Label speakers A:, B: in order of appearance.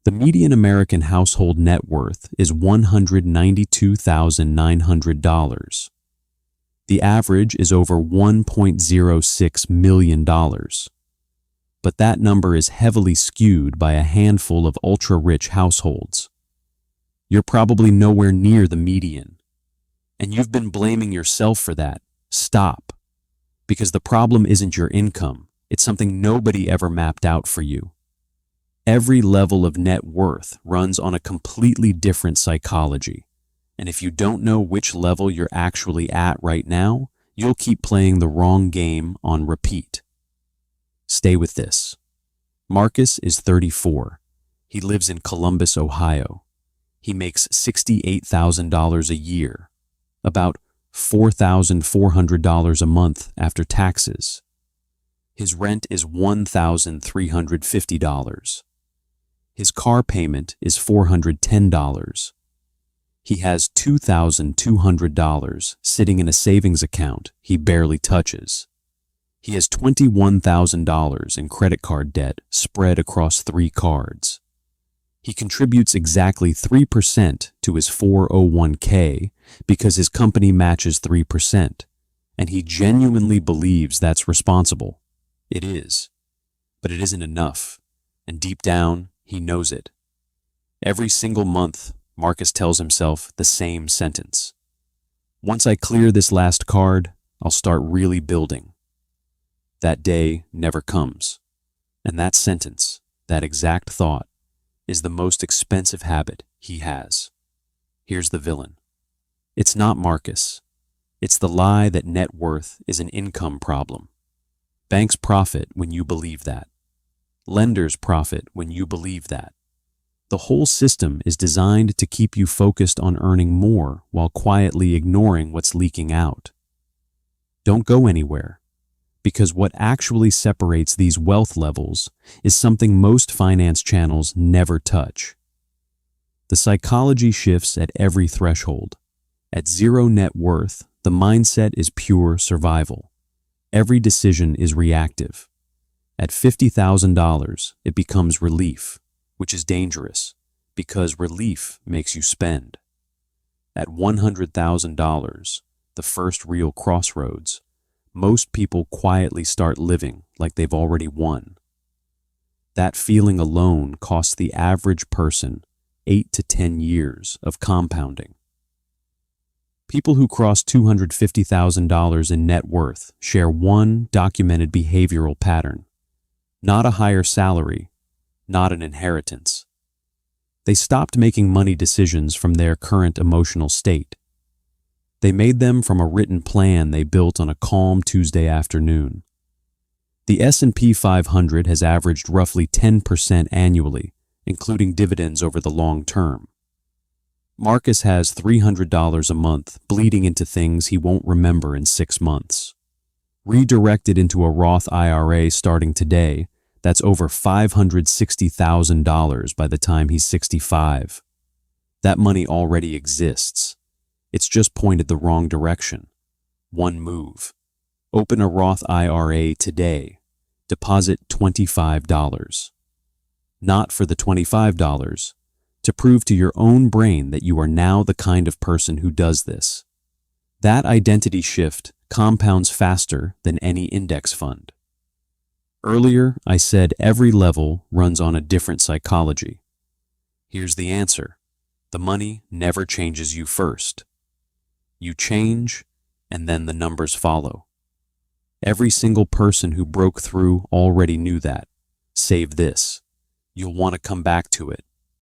A: The median American household net worth is $192,900. The average is over $1.06 million. But that number is heavily skewed by a handful of ultra-rich households. You're probably nowhere near the median. And you've been blaming yourself for that. Stop. Because the problem isn't your income. It's something nobody ever mapped out for you. Every level of net worth runs on a completely different psychology. And if you don't know which level you're actually at right now, you'll keep playing the wrong game on repeat. Stay with this. Marcus is 34. He lives in Columbus, Ohio. He makes $68,000 a year, about $4,400 a month after taxes. His rent is $1,350. His car payment is $410. He has $2,200 sitting in a savings account he barely touches. He has $21,000 in credit card debt spread across 3 cards. He contributes exactly 3% to his 401k because his company matches 3%, and he genuinely believes that's responsible. It is. But it isn't enough, and deep down, he knows it. Every single month, Marcus tells himself the same sentence. Once I clear this last card, I'll start really building. That day never comes. And that sentence, that exact thought, is the most expensive habit he has. Here's the villain. It's not Marcus. It's the lie that net worth is an income problem. Banks profit when you believe that. Lenders profit when you believe that. The whole system is designed to keep you focused on earning more while quietly ignoring what's leaking out. Don't go anywhere, because what actually separates these wealth levels is something most finance channels never touch. The psychology shifts at every threshold. At zero net worth, the mindset is pure survival. Every decision is reactive. At $50,000, it becomes relief, which is dangerous because relief makes you spend. At $100,000, the first real crossroads, most people quietly start living like they've already won. That feeling alone costs the average person 8 to 10 years of compounding. People who cross $250,000 in net worth share one documented behavioral pattern. Not a higher salary, not an inheritance. They stopped making money decisions from their current emotional state. They made them from a written plan they built on a calm Tuesday afternoon. The S&P 500 has averaged roughly 10% annually, including dividends over the long term. Marcus has $300 a month bleeding into things he won't remember in 6 months. Redirected into a Roth IRA starting today, that's over $560,000 by the time he's 65. That money already exists. It's just pointed the wrong direction. One move. Open a Roth IRA today. Deposit $25. Not for the $25, to prove to your own brain that you are now the kind of person who does this. That identity shift compounds faster than any index fund. Earlier, I said every level runs on a different psychology. Here's the answer. The money never changes you first. You change, and then the numbers follow. Every single person who broke through already knew that. Save this. You'll want to come back to it.